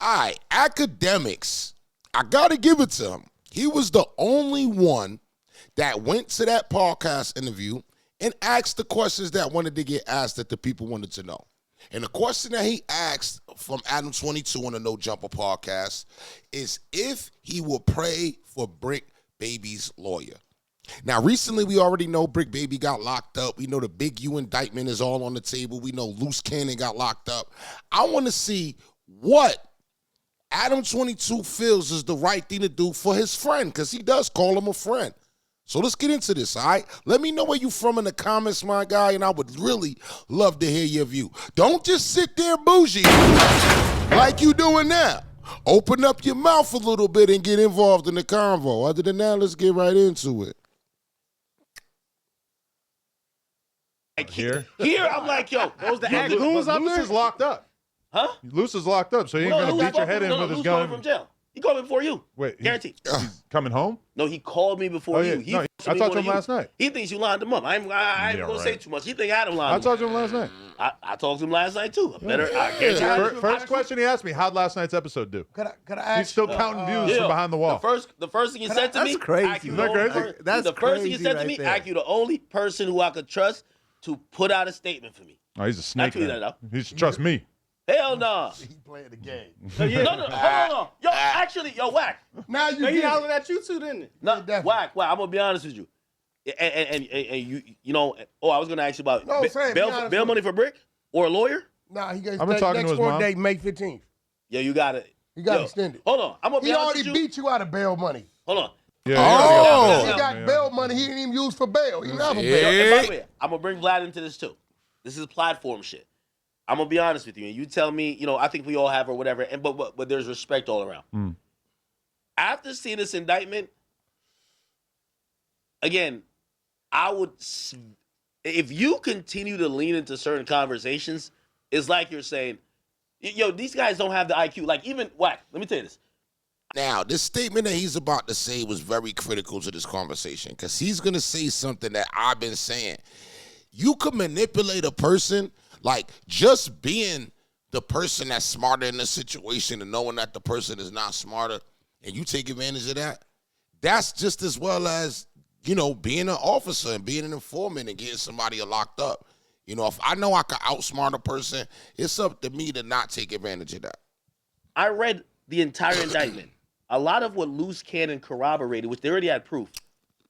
All right, Akademiks. I got to give it to him. He was the only one that went to that podcast interview and asked the questions that wanted to get asked that the people wanted to know. And the question that he asked from Adam22 on the No Jumper podcast is if he will pray for Bricc Baby's lawyer. Now, recently, we already know Bricc Baby got locked up. We know the Big U indictment is all on the table. We know Loose Cannon got locked up. I want to see what Adam22 feels is the right thing to do for his friend, because he does call him a friend. So let's get into this, all right? Let me know where you from in the comments, my guy, and I would really love to hear your view. Don't just sit there bougie like you doing now. Open up your mouth a little bit and get involved in the convo. Other than that, let's get right into it. Here, I'm like, yo, those the goons up there? Luce is locked up. Huh? Luce is locked up, so he ain't gonna beat your head in with his gun. From jail. He called me before you. Wait, guaranteed. He's coming home? No, he called me before you. No, I talked to him last night. He thinks you lined him up. I ain't gonna say too much. He think Adam lined him up. I talked to him last night. I talked to him last night too. First question he asked me, how'd last night's episode do? Could I ask? He's still counting views from behind the wall. The first thing he said to me, crazy. Isn't that crazy? That's the first thing he said to me, Ak, you the only person who I could trust to put out a statement for me. Oh, he's a snake. He should trust me. Hell no. He playing the game. No, hold on. Yo, actually, Wack. Now he hollered at you too, didn't he? No, Wack. I'm gonna be honest with you. And you know. Oh, I was gonna ask you about bail money for Bricc or a lawyer. Nah, he got I've been talking to his mom. Date May 15th. Yeah, you got it. You got extended. Hold on, I'm gonna be honest with you. He already beat you out of bail money. Hold on. Yeah, he got bail money. He didn't even use for bail. He never bail. And by the way, I'm gonna bring Vlad into this too. This is platform shit. I'm gonna be honest with you, and you tell me, you know, I think we all have or whatever, and but there's respect all around. After seeing this indictment, again, I would, if you continue to lean into certain conversations, it's like you're saying, yo, these guys don't have the IQ. Like even Wack, let me tell you this. Now, this statement that he's about to say was very critical to this conversation, because he's gonna say something that I've been saying. You could manipulate a person. Like, just being the person that's smarter in the situation and knowing that the person is not smarter, and you take advantage of that, that's just as well as, you know, being an officer and being an informant and getting somebody locked up. You know, if I know I can outsmart a person, it's up to me to not take advantage of that. I read the entire indictment. A lot of what Loose Cannon corroborated, which they already had proof,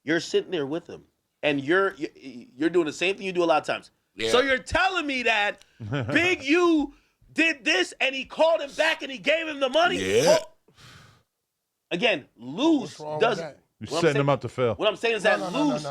you're sitting there with them, and you're doing the same thing you do a lot of times. Yeah. So you're telling me that Big U did this and he called him back and he gave him the money? Yeah. Again, Loose doesn't. You're setting him up to fail. What I'm saying is that Loose.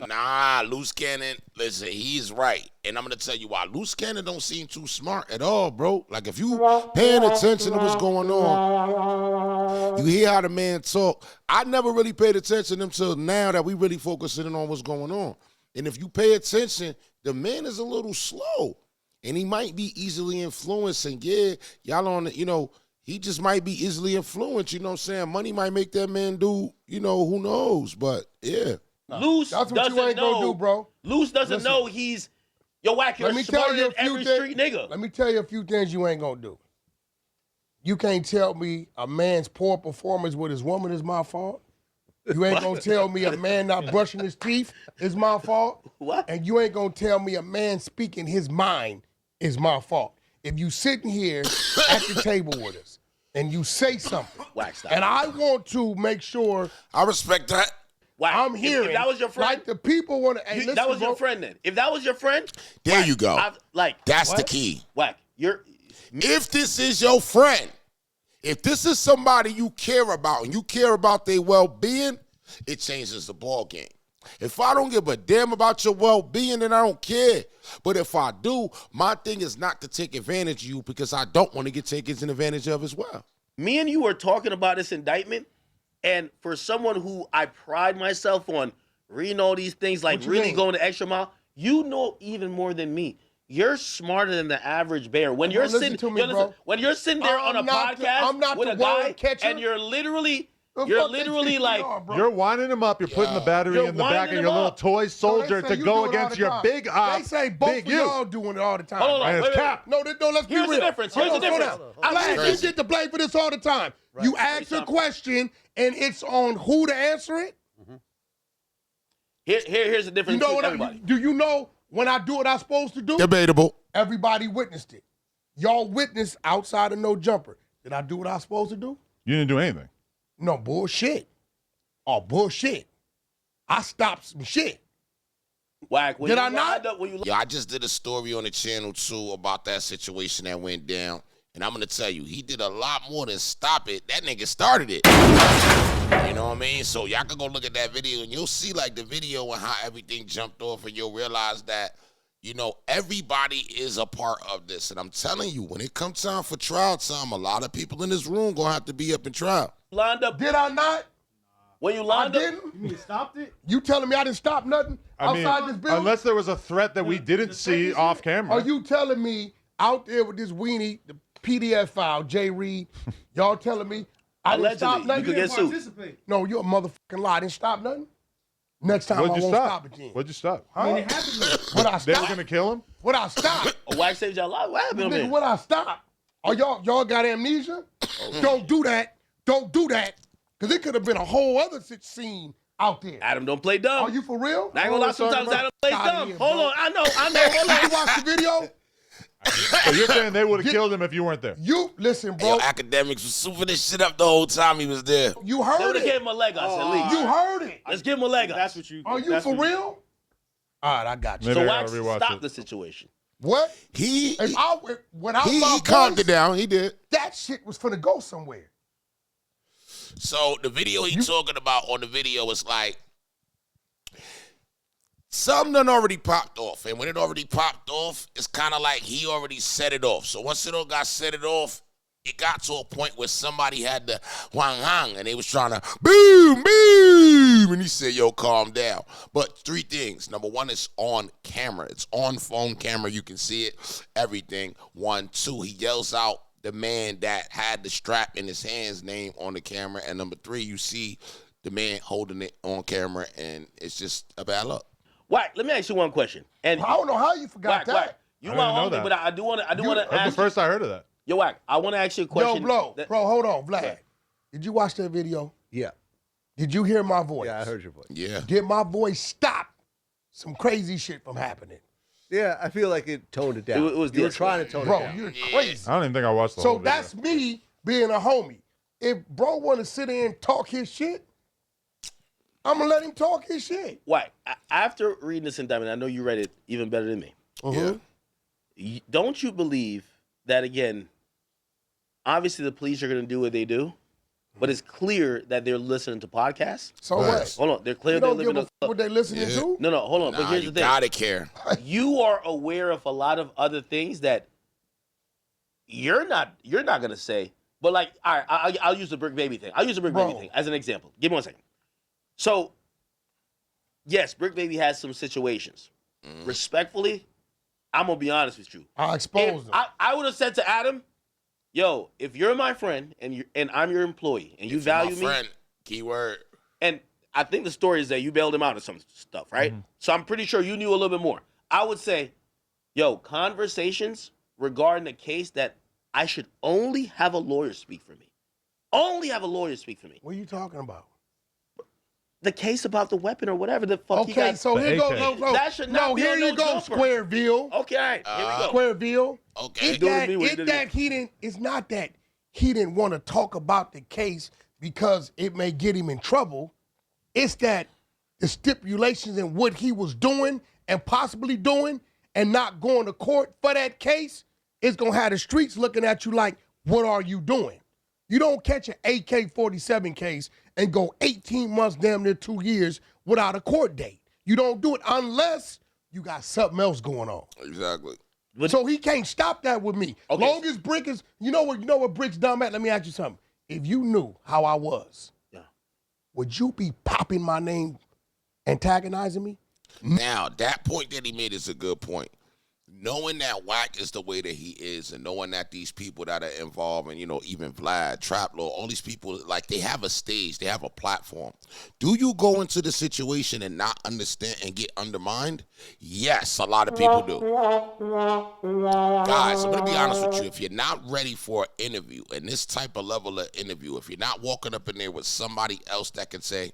Nah, Loose Cannon, listen, he's right. And I'm going to tell you why. Loose Cannon don't seem too smart at all, bro. Like, if you paying attention to what's going on, you hear how the man talk. I never really paid attention until now that we really focusing on what's going on. And if you pay attention, the man is a little slow, and he might be easily influenced. And yeah, y'all on, you know, he just might be easily influenced. You know what I'm saying? Money might make that man do, you know, who knows? But yeah, Loose that's what you ain't gonna do, bro. Loose doesn't know he's Wack. You're smarter than every street nigga. Let me tell you a few things you ain't gonna do. You can't tell me a man's poor performance with his woman is my fault. You ain't gonna tell me a man not brushing his teeth is my fault. What? And you ain't gonna tell me a man speaking his mind is my fault. If you sitting here at the table with us and you say something, and I want to make sure I respect that. Wow. I'm hearing. If that was your friend, like the people want to. Hey, that was your friend then. If that was your friend, there Wack, you go. That's what? the key. Wack, if this is your friend, if this is somebody you care about and you care about their well-being, it changes the ball game. If I don't give a damn about your well-being, then I don't care. But if I do, my thing is not to take advantage of you because I don't want to get taken advantage of as well. Me and you were talking about this indictment, and for someone who I pride myself on reading all these things, like really going the extra mile, you know even more than me. You're smarter than the average bear. When you're sitting, when you're sitting there on a podcast with a guy, and you're literally You're literally like, You're winding him up. You're putting the battery in the back of your little toy soldier to go against your big op. They say both of y'all doing it all the time. Hold on, right? wait, cap. No, let's be real. Here's the difference. Here's the difference. You get the blame for this all the time. Right. You ask a question, and it's on who to answer it. Here's the difference. You know do you know when I do what I'm supposed to do? Debatable. Everybody witnessed it. Y'all witnessed outside of no jumper. Did I do what I was supposed to do? You didn't do anything. No, bullshit. Oh, bullshit. I stopped some shit. Wack, did I not? Yeah, I just did a story on the channel, too, about that situation that went down. And I'm going to tell you, he did a lot more than stop it. That nigga started it. You know what I mean? So y'all can go look at that video, and you'll see, like, the video and how everything jumped off, and you'll realize that, you know, everybody is a part of this. And I'm telling you, when it comes time for trial time, a lot of people in this room going to have to be up in trial. Lined up. Did I not? When you lined up. Didn't? You mean you stopped it? You telling me I didn't stop nothing outside this building? Unless there was a threat that we didn't see off camera. Are you telling me out there with this weenie, the PDF file, Jay Reed, y'all telling me I didn't stop nothing? You could get sued. No, you're a motherfucking lie. I didn't stop nothing. Next time What'd I you won't stop? stop again. What'd you stop? Huh? I mean, it happened. What I They were stop? gonna kill him? What I stop? Wack saved your life. What happened, Nigga, man? what I stop? Are y'all got amnesia? Don't do that. Don't do that. Because it could have been a whole other scene out there. Adam don't play dumb. Are you for real? I ain't gonna lie, sometimes Adam plays dumb. Hold on, I know. Hold Did you on. watch the video? So you're saying they would have killed him if you weren't there? You, listen, Yo, bro. Akademiks was souping this shit up the whole time he was there. You They heard would have it. gave him a leg us at least. You heard it. Let's give him a leg us. That's what you. Are you that's for what real? All right, I got you. Maybe So I Wack gotta rewatch stopped it. the situation. What? He Without calmed it down. He did. That shit was finna go somewhere. So the video he talking about on the video is like, something done already popped off. And when it already popped off, it's kind of like he already set it off. So once it all got set it off, it got to a point where somebody had the wang hang and they was trying to boom, boom. And he said, yo, calm down. But three things. Number one, it's on camera. It's on phone camera. You can see it, everything. 1, 2, he yells out the man that had the strap in his hands name on the camera. And number 3, you see the man holding it on camera, and it's just a bad luck. Wack, let me ask you one question. And I don't know how you forgot Wack, that. Wack, you I my didn't know homie, that. but I do want to That's ask the first I heard of that. Yo, Wack, I want to ask you a question. Yo, bro, hold on, Vlad. Okay. Did you watch that video? Yeah. Did you hear my voice? Yeah, I heard your voice. Yeah. Did my voice stop some crazy shit from happening? Yeah, I feel like it toned it down. It was you were this trying to tone Bro, it down. you're crazy. I don't even think I watched the whole So video. that's me being a homie. If bro want to sit there and talk his shit, I'm going to let him talk his shit. Wack, after reading this indictment, I know you read it even better than me. Yeah. Don't you believe that, again, obviously the police are going to do what they do, but it's clear that they're listening to podcasts? So what? Hold on. They're clear You they're don't give living a fuck what they listening to? No, hold on. But Nah, here's you the thing. gotta care. You are aware of a lot of other things that you're not going to say. But, like, all right, I'll use the Bricc Baby thing. I'll use the Bricc Baby thing as an example. Give me 1 second. So, yes, Bricc Baby has some situations. Respectfully, I'm going to be honest with you. I exposed them. I would have said to Adam, yo, if you're my friend and I'm your employee and you value me, Friend, keyword. and I think the story is that you bailed him out of some stuff, right? So I'm pretty sure you knew a little bit more. I would say, yo, conversations regarding the case that I should only have a lawyer speak for me. Only have a lawyer speak for me. What are you talking about? The case about the weapon or whatever the fuck he Okay, got. so here AK. goes. That should not be here on you no go, jumper. Squareville. Okay, all right, here we go. Squareville. Okay. It's Do with that, me what you it's did that he didn't. It's not that he didn't want to talk about the case because it may get him in trouble. It's that the stipulations and what he was doing and possibly doing and not going to court for that case is gonna have the streets looking at you like, what are you doing? You don't catch an AK-47 case and go 18 months, damn near 2 years without a court date. You don't do it unless you got something else going on. Exactly. So he can't stop that with me. Okay. Long as Bricc is, you know what Brick's dumb at? Let me ask you something. If you knew how I was, would you be popping my name, antagonizing me? Now, that point that he made is a good point. knowing that Wack is the way that he is, and knowing that these people that are involved, and even Vlad, Trap Lord, all these people, like, they have a stage, they have a platform. Do you go into the situation and not understand and get undermined? Yes, a lot of people do. Guys, I'm gonna be honest with you. If you're not ready for an interview, and this type of level of interview, if you're not walking up in there with somebody else that can say,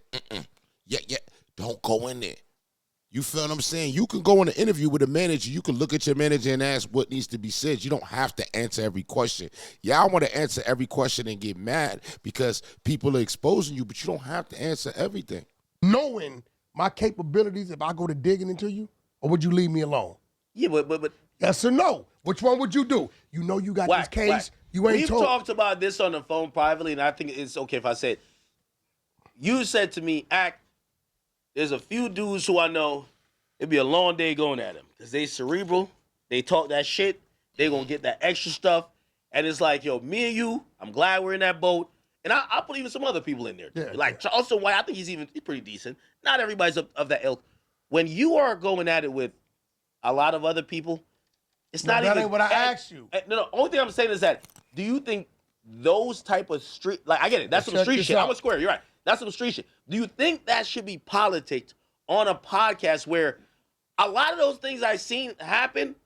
yeah, don't go in there. You feel what I'm saying? You can go in an interview with a manager. You can look at your manager and ask what needs to be said. You don't have to answer every question. Yeah, I want to answer every question and get mad because people are exposing you, but you don't have to answer everything. Knowing my capabilities, if I go to digging into you, or would you leave me alone? Yeah, but yes or no? Which one would you do? You know you got this case. Wack. You ain't We've told. talked about this on the phone privately, and I think it's okay if I say it. You said to me, there's a few dudes who I know, it'd be a long day going at them because they cerebral, they talk that shit, they gonna get that extra stuff, and it's like, yo, me and you, I'm glad we're in that boat, and I'll put even some other people in there. Yeah, like Charleston White, I think he's pretty decent. Not everybody's of that ilk. When you are going at it with a lot of other people, it's not that even. ain't what I asked you. No, only thing I'm saying is that, do you think those type of street, like, I get it, that's some street shit. I'm a square, you're right. That's some street shit. Do you think that should be politics on a podcast where a lot of those things I've seen happen,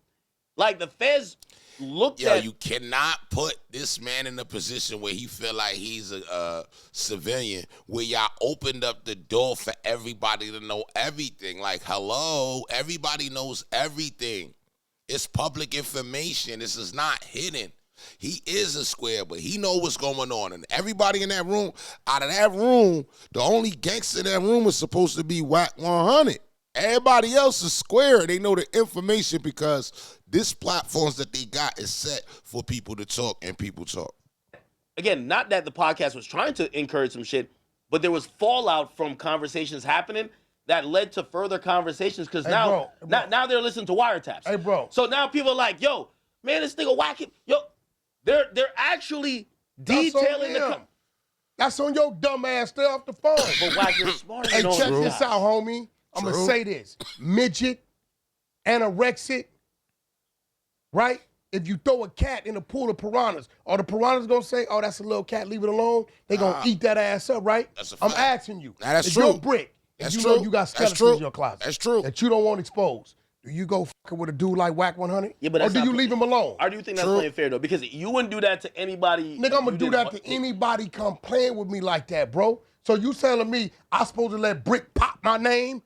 like the feds looked at... You cannot put this man in a position where he feel like he's a civilian, where y'all opened up the door for everybody to know everything. Like, hello, everybody knows everything. It's public information. This is not hidden. He is a square, but he know what's going on. And everybody in that room, out of that room, the only gangster in that room is supposed to be Wack 100. Everybody else is square. They know the information because this platforms that they got is set for people to talk, and people talk. Again, not that the podcast was trying to encourage some shit, but there was fallout from conversations happening that led to further conversations because now they're listening to wiretaps. Hey, bro. So now people are like, yo, man, this nigga whacking. Yo, they're actually detailing That's on your dumb ass. Stay off the phone. But Wack, you're smart. Hey, check this out, homie. I'm going to say this. Midget, anorexic, right? If you throw a cat in a pool of piranhas, are the piranhas going to say, oh, that's a little cat, leave it alone? They going to eat that ass up, right? That's a fact. I'm asking you. Now, that's if true. you're Bricc, That's you true. know you got skeletons in your closet. That's true. That you don't want exposed. Do you go fucking with a dude like Wack 100? Yeah, but or do you leave him alone? Or do you think that's playing fair, though? Because you wouldn't do that to anybody. Nigga, I'm going to do that to anybody come playing with me like that, bro. So you telling me I supposed to let Bricc pop my name?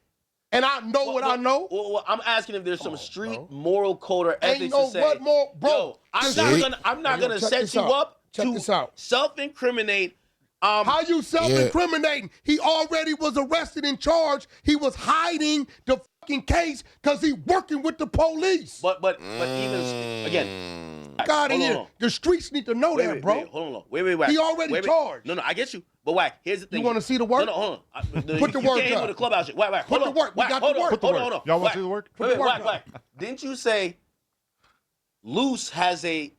And I know what I know? Well, I'm asking if there's some street moral code or ethics Ain't no to say, what more, bro. yo, I'm not gonna set you up to self-incriminate. How you self-incriminating? He already was arrested and charged. He was hiding the fucking case because he working with the police. But even again, God in here. The streets need to know that, bro. Hold on. Wait, Wack. He already charged. No, I get you. But Wack, here's the thing. You want to see the work? No, hold on. Put the work You can't up. do the clubhouse shit. Wack, Put the work. We got the work. Hold on. Y'all want to see the work? Wait, Wack. Didn't you say Loose has a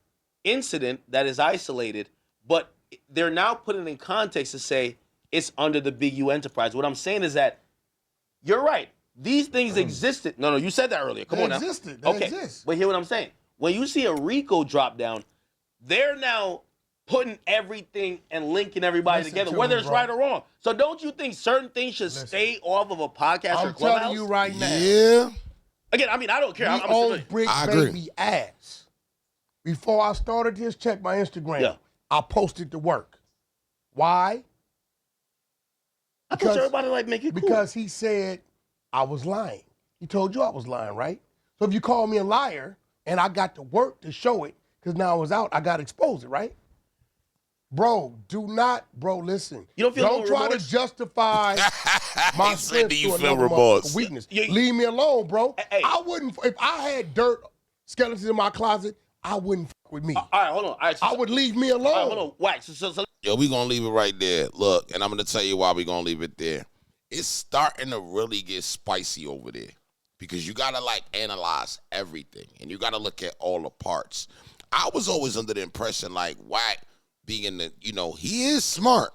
incident that is isolated, but they're now putting it in context to say it's under the Big U enterprise? What I'm saying is that you're right. These things existed. No, you said that earlier. Come on now. They exist. But hear what I'm saying. When you see a RICO drop down, they're now putting everything and linking everybody together, whether it's right or wrong. So don't you think certain things should stay off of a podcast or clubhouse? I'm telling you right now. Yeah. Again, I mean, I don't care. We I'm own familiar. Bricc Baby ass. Before I started this, check my Instagram. Yeah. I posted the work. Why? I thought everybody like make it cool. Because he said I was lying. He told you I was lying, right? So if you call me a liar and I got the work to show it, because now I was out, I got to expose it, right? Bro, listen. You don't feel Don't try remorse? to justify my said, do you to feel another remorse? weakness. You- Leave me alone, bro. Hey. I wouldn't, if I had dirt skeletons in my closet, I wouldn't fuck with me. All right, hold on. All right, I would leave me alone. All right, hold on. Wax. So Yo, we gonna leave it right there. Look, and I'm gonna tell you why we gonna leave it there. It's starting to really get spicy over there because you gotta like analyze everything and you gotta look at all the parts. I was always under the impression like Wack being in the, he is smart,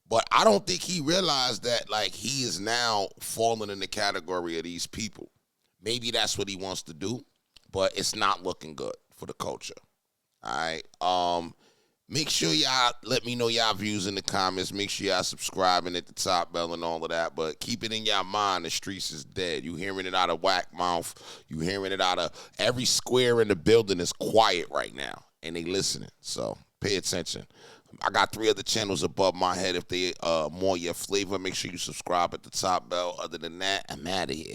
but I don't think he realized that like he is now falling in the category of these people. Maybe that's what he wants to do, but it's not looking good for the culture. All right. Make sure y'all let me know y'all views in the comments. Make sure y'all subscribing at the top bell and all of that. But keep it in your mind, the streets is dead. You hearing it out of Wack mouth. You hearing it out of every square in the building is quiet right now, and they listening. So pay attention. I got 3 other channels above my head. If they more your flavor, make sure you subscribe at the top bell. Other than that, I'm out of here.